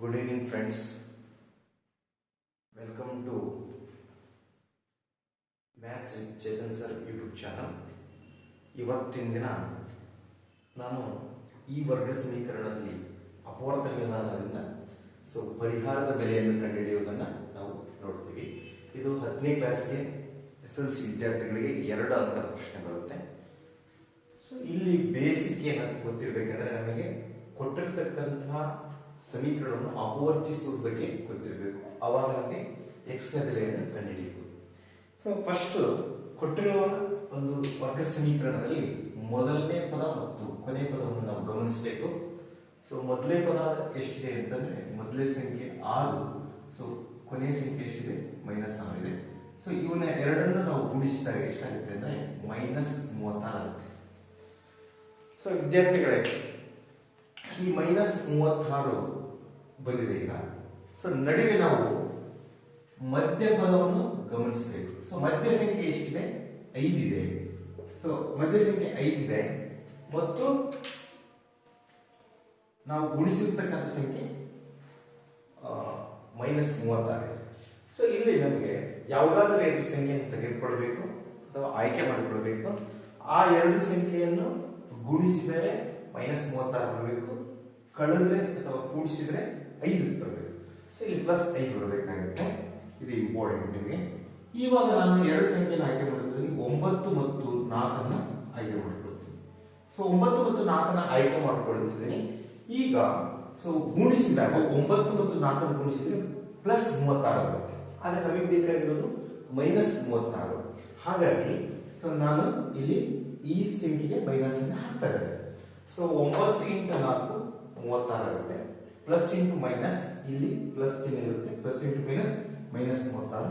Good evening, friends. Welcome to Maths with Chetan Sir YouTube channel. ಇವತ್ತಿನ ದಿನ ನಾನು ಈ ವರ್ಗ ಸಮೀಕರಣದಲ್ಲಿ ಅಪವರ್ತ ವಿಧಾನದಿಂದ ಪರಿಹಾರದ ಬೆಲೆಯನ್ನು ಕಂಡುಹಿಡಿಯುವುದನ್ನು ನಾವು ನೋಡ್ತೀವಿ. ಇದು 10ನೇ ಕ್ಲಾಸ್ಗೆ SLC ವಿದ್ಯಾರ್ಥಿಗಳಿಗೆ 2 ಅಂಕದ ಪ್ರಶ್ನೆ ಬರುತ್ತೆ. ಇಲ್ಲಿ ಬೇಸಿಕ್ ಏನಾದ್ರು ಗೊತ್ತಿರಬೇಕಂದ್ರೆ ನಮಗೆ ಕೊಟ್ಟಿರ್ತಕ್ಕಂತಹ ಸಮೀಕರಣವನ್ನು ಅಪವರ್ತಿಸುವ ಬಗ್ಗೆ ಗೊತ್ತಿರಬೇಕು. ಆವಾಗ ನಮಗೆ x ನ ಬೆಲೆಯನ್ನು ಕಂಡುಹಿಡಿಯಬಹುದು. ಫಸ್ಟ್ ಕೊಟ್ಟಿರುವ ಒಂದು ವರ್ಗ ಸಮೀಕರಣದಲ್ಲಿ ಮೊದಲನೇ ಪದ ಮತ್ತು ಕೊನೆಯ ಪದವನ್ನು ನಾವು ಗಮನಿಸಬೇಕು. ಮೊದಲನೇ ಪದ ಎಷ್ಟಿದೆ ಅಂತಂದ್ರೆ ಮೊದಲನೇ ಸಂಖ್ಯೆ 6, ಕೊನೆಯ ಸಂಖ್ಯೆ ಎಷ್ಟಿದೆ -6 ಇದೆ. ಇವನ್ನ ಎರಡನ್ನು ನಾವು ಗುಣಿಸಿದಾಗ ಎಷ್ಟಾಗುತ್ತೆ ಅಂದ್ರೆ -36 ಆಗುತ್ತೆ. ವಿದ್ಯಾರ್ಥಿಗಳೇ, ಈ -36 ಬಂದಿದೆ ಈಗ. ನಡುವೆ ನಾವು ಮಧ್ಯ ಪದವನ್ನು ಗಮನಿಸಬೇಕು. ಮಧ್ಯ ಸಂಖ್ಯೆ ಎಷ್ಟಿದೆ? 5 ಇದೆ. ಮಧ್ಯ ಸಂಖ್ಯೆ 5 ಇದೆ ಮತ್ತು ನಾವು ಗುಣಿಸಿರ್ತಕ್ಕಂಥ ಸಂಖ್ಯೆ -36 ಇದೆ. ಇಲ್ಲಿ ನಮಗೆ ಯಾವುದಾದ್ರೂ 2 ಸಂಖ್ಯೆಯನ್ನು ತೆಗೆದುಕೊಳ್ಬೇಕು ಅಥವಾ ಆಯ್ಕೆ ಮಾಡಿಕೊಳ್ಬೇಕು. ಆ 2 ಸಂಖ್ಯೆಯನ್ನು ಗುಣಿಸಿದರೆ -36 ಬರಬೇಕು, ಕಳೆದ್ರೆ ಅಥವಾ ಕೂಡಿಸಿದ್ರೆ 5 ಬರಬೇಕು. ಇಲ್ಲಿ +5 ಬರಬೇಕಾಗುತ್ತೆ. ಇದು ಇಂಪಾರ್ಟೆಂಟ್ ನಿಮಗೆ. ಇವಾಗ ನಾನು 2 ಸಂಖ್ಯೆಯನ್ನು ಆಯ್ಕೆ ಮಾಡಿದ್ರೆ 9 ಮತ್ತು 4 ಅನ್ನು ಆಯ್ಕೆ ಮಾಡಿಕೊಳ್ತೀನಿ. 9 ಮತ್ತು 4 ಅನ್ನು ಆಯ್ಕೆ ಮಾಡಿಕೊಳ್ತಿದ್ದೀನಿ. ಈಗ ಗುಣಿಸಿದಾಗ 9 ಮತ್ತು 4 ಅನ್ನು ಗುಣಿಸಿದ್ರೆ +36 ಬರುತ್ತೆ. ಆದ್ರೆ ನಮಗೆ ಬೇಕಾಗಿರೋದು -36. ಹಾಗಾಗಿ ನಾನು ಇಲ್ಲಿ ಈ ಸಂಖ್ಯೆಗೆ ಮೈನಸ್ ಅನ್ನು ಹಾಕ್ತಾ ಇದ್ದೇನೆ. 9 × 4 36 ಆಗುತ್ತೆ. ಪ್ಲಸ್ ಇಂಟು ಮೈನಸ್, ಇಲ್ಲಿ ಪ್ಲಸ್ ಚಿಹ್ನೆ ಇರುತ್ತೆ. Plus into minus -36.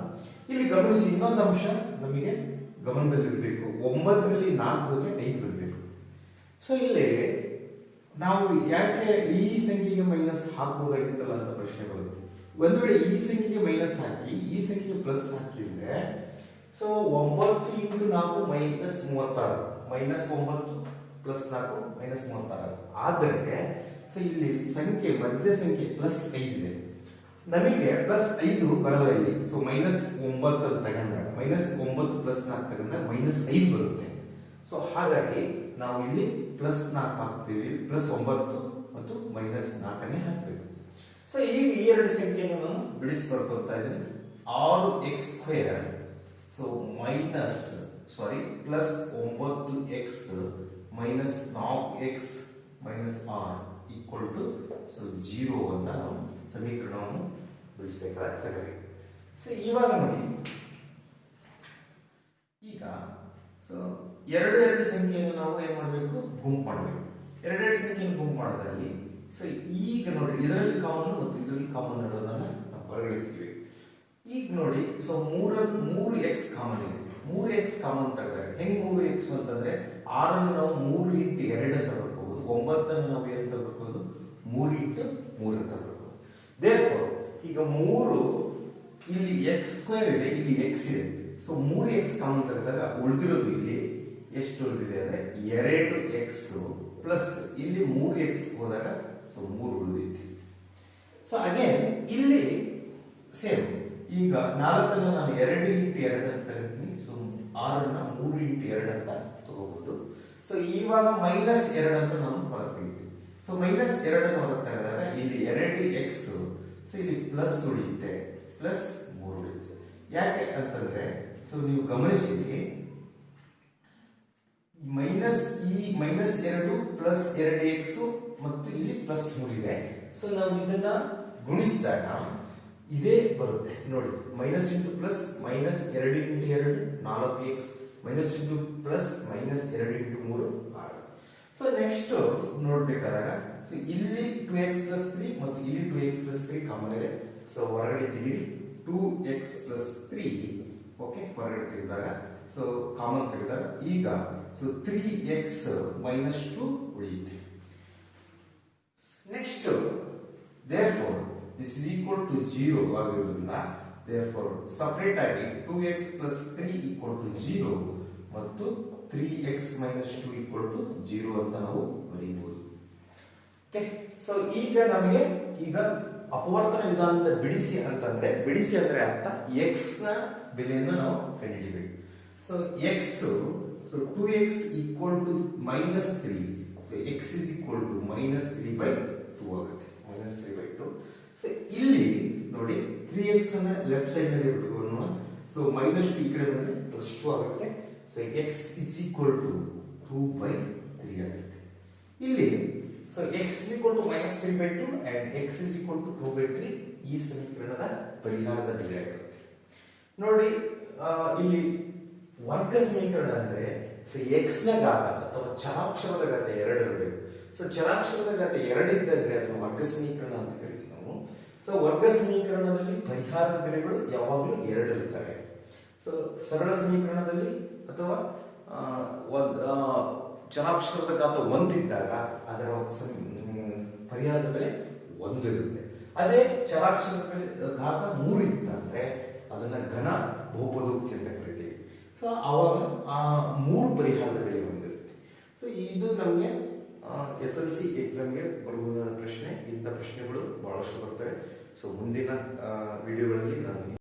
ಇಲ್ಲಿ ಗಮನಿಸಿ, ಇನ್ನೊಂದು ಅಂಶ ನಮಗೆ ಗಮನದಲ್ಲಿರಬೇಕು. 9ರಲ್ಲಿ 4 ಹೋದ್ರೆ 5 ಬರಬೇಕು. ಇಲ್ಲಿ ನಾವು ಯಾಕೆ ಈ ಸಂಖ್ಯೆಗೆ ಮೈನಸ್ ಹಾಕಬಹುದಾಗಿತ್ತಲ್ಲ ಅಂತ ಪ್ರಶ್ನೆ ಬರುತ್ತೆ. ಒಂದು ವೇಳೆ ಈ ಸಂಖ್ಯೆಗೆ ಮೈನಸ್ ಹಾಕಿ ಈ ಸಂಖ್ಯೆಗೆ ಪ್ಲಸ್ ಹಾಕಿದ್ರೆ 9 × 4 -36, -9 + 4 -36. ಆದರೆ ಇಲ್ಲಿ ಸಂಖ್ಯೆ ಮಧ್ಯ ಸಂಖ್ಯೆ +5 ಇದೆ. ನಮಗೆ +5 ಬರಲ್ಲ ಇಲ್ಲಿ. -9 ಅಂತ ತಗೊಂಡಾಗ -9 + 4 ತಗೊಂಡಾಗ -5 ಬರುತ್ತೆ. ಹಾಗಾಗಿ ನಾವು ಇಲ್ಲಿ +4 ಹಾಕ್ತೀವಿ. +9 ಮತ್ತು -4 ಹಾಕಬೇಕು. ಈಗ ಈ 2 ಸಂಖ್ಯೆಯನ್ನು ನಾನು ಬಿಡಿಸಿ ಬರ್ಕೊಳ್ತಾ ಇದ್ದೀನಿ. 6x² +9x -4x -r = 0 ಅಂತ ನಾವು ಸಮೀಕರಣವನ್ನು ಬಿಡಿಸಬೇಕಾಗ್ತದೆ. ಇವಾಗ ನೋಡಿ, ಈಗ ಎರಡು ಸಂಖ್ಯೆಯನ್ನು ನಾವು ಏನ್ ಮಾಡಬೇಕು? ಗುಂಪು ಮಾಡಬೇಕು. ಎರಡೆರಡು ಸಂಖ್ಯೆಯನ್ನು ಗುಂಪು ಮಾಡೋದ್ರಲ್ಲಿ ಈಗ ನೋಡಿ, ಇದರಲ್ಲಿ ಕಾಮನ್ ಮತ್ತು ಇದರಲ್ಲಿ ಕಾಮನ್ ಇರೋದನ್ನ ನಾವು ಹೊರಗಡೆ ತೆಗಿಬೇಕು. ಈಗ ನೋಡಿ, 3x ಕಾಮನ್ ಇದೆ. 3x ಕಾಮನ್ ತೆಗೆದಾಗ ಹೆಂಗ್ 3x ಅಂತಂದ್ರೆ 6 ಅನ್ನು ನಾವು 3 × 2 ಅಂತ ಬರ್ಕೋಬಹುದು. 9 ಅನ್ನು ನಾವು ಏನು ತಗೋಬಹುದು? 3 × 3 ಅಂತ ಬರ್ಕೋಬಹುದು. ದೇರ್ಫೋರ್ ಈಗ 3 ಇಲ್ಲಿ x² ಇದೆ, ಇಲ್ಲಿ x ಇದೆ. 3x ಕಾಮನ್ ತೆಗೆದಾಗ ಉಳಿದಿರೋದು ಇಲ್ಲಿ ಎಷ್ಟು ಉಳಿದಿದೆ ಅಂದ್ರೆ 2x ಪ್ಲಸ್ ಇಲ್ಲಿ 3x ಹೋದಾಗ 3 ಉಳಿದೈತಿ. ಅಗೇನ್ ಇಲ್ಲಿ ಸೇಮ್. ಈಗ 4 ಅನ್ನು ನಾನು 2 × 2 ಅಂತ ತಗೋತೀನಿ. 6 ಅನ್ನು 3 × 2 ಅಂತ ತಗೋಬಹುದು. ಇವಾಗ -2 ಅಂತ ನಾವು ಹೊರತೆಗೆತೀವಿ. -2 ಅನ್ನು ಹೊರತೆಗೆದಾಗ ಇಲ್ಲಿ 2x, ಇಲ್ಲಿ ಪ್ಲಸ್ ಉಳಿಯುತ್ತೆ, +3 ಉಳಿಯುತ್ತೆ. ಯಾಕೆ ಅಂತಂದ್ರೆ ನೀವು ಗಮನಿಸಿ, -2 + 2x ಮತ್ತು ಇಲ್ಲಿ +3 ಇದೆ. ನಾವು ಇದನ್ನ ಗುಣಿಸಿದಾಗ ಇದೇ ಬರುತ್ತೆ ನೋಡಿ. -2 + -2 × 2 4x, -2 + -2 × 3 6. ನೆಕ್ಸ್ಟ್ ನೋಡ್ಬೇಕಾದಾಗ ಇಲ್ಲಿ 2x + 3 ಮತ್ತು ಇಲ್ಲಿ 2x + 3 ಕಾಮನ್ ಇದೆ. ಹೊರಗಡೆ ತೆಗೀರಿ. 2x + 3 ಓಕೆ, ಹೊರಗಡೆ ತೆಗೆದಾಗ ಕಾಮನ್ ತೆಗೆದಾಗ ಈಗ 3x -2 ಉಳಿಯುತ್ತೆ. Next therefore this is equal to 0 ಆಗಿರೋದ್ರಿಂದ therefore ಸಪರೇಟ್ ಆಗಿ 2x + 3 = 0 ಮತ್ತು 3x -2 = 0 ಅಂತ ನಾವು ಬರೆಯಬಹುದು. ಓಕೆ, ಈಗ ನಮಗೆ ಅಪವರ್ತನ ವಿಧಾನದ ಬಿಡಿಸಿ ಅಂತಂದ್ರೆ, ಬಿಡಿಸಿ ಅಂದ್ರೆ ಅರ್ಥ ಎಕ್ಸ್ ನ ಬೆಲೆಯನ್ನು ನಾವು ಕಂಡುಹಿಡಿಬೇಕು. So x, so 2x equal to -3, so x is equal to -3/2 ಆಗುತ್ತೆ. -3/2. ಸೊ ಇಲ್ಲಿ ನೋಡಿ 3x ಅನ್ನ ಲೆಫ್ಟ್ ಸೈಡ್ ನಲ್ಲಿ ಬಿಟ್ಕೊಳ್ಳೋಣ. ಸೊ -2 ಈ ಕಡೆ ಬಂದ್ರೆ +2 ಆಗುತ್ತೆ. So x is equal to 2/3 ಆಗುತ್ತೆ. ಇಲ್ಲಿ so x is equal to -3/2 and x is equal to 2/3 ಈ ಸಮೀಕರಣದ ಪರಿಹಾರದ ಬೆಲೆ ಆಗಿರುತ್ತೆ. ನೋಡಿ ಇಲ್ಲಿ ವರ್ಗ ಸಮೀಕರಣ ಅಂದ್ರೆ ಸೊ x ನ ಘಾತ ಅಥವಾ ಚರಾಕ್ಷರದ ಘಾತ 2 ಇರಬೇಕು. ಸೊ ಚರಾಕ್ಷರದ ಘಾತ 2 ಇದ್ದರೆ ಅದನ್ನು ವರ್ಗ ಸಮೀಕರಣ ಅಂತ ಕರಿತೀವಿ ನಾವು. ಸೊ ವರ್ಗ ಸಮೀಕರಣದಲ್ಲಿ ಪರಿಹಾರದ ಬೆಲೆಗಳು ಯಾವಾಗಲೂ 2 ಇರ್ತವೆ. ಸೊ ಸರಳ ಸಮೀಕರಣದಲ್ಲಿ ಅಥವಾ ಚರಾಕ್ಷರದ ಘಾತ 1 ಇದ್ದಾಗ ಅದರ ಪರಿಹಾರದ ಬೆಲೆ 1 ಇರುತ್ತೆ. ಅದೇ ಚರಾಕ್ಷರದ ಘಾತ 3 ಇತ್ತಂದ್ರೆ ಅದನ್ನ ಘನ ಬಹುಪದೋಕ್ತಿ ಅಂತ ಕರಿತೀವಿ. ಸೊ ಅವಾಗ ಆ 3 ಪರಿಹಾರದ ಬೆಲೆ ಹೊಂದಿರುತ್ತೆ. ಸೊ ಇದು ನಮಗೆ SLC ಎಕ್ಸಾಮ್ಗೆ ಬರಬಹುದಾದ ಪ್ರಶ್ನೆ. ಇಂಥ ಪ್ರಶ್ನೆಗಳು ಬಹಳಷ್ಟು ಬರ್ತವೆ. ಸೊ ಮುಂದಿನ ವಿಡಿಯೋಗಳಲ್ಲಿ ನಾನು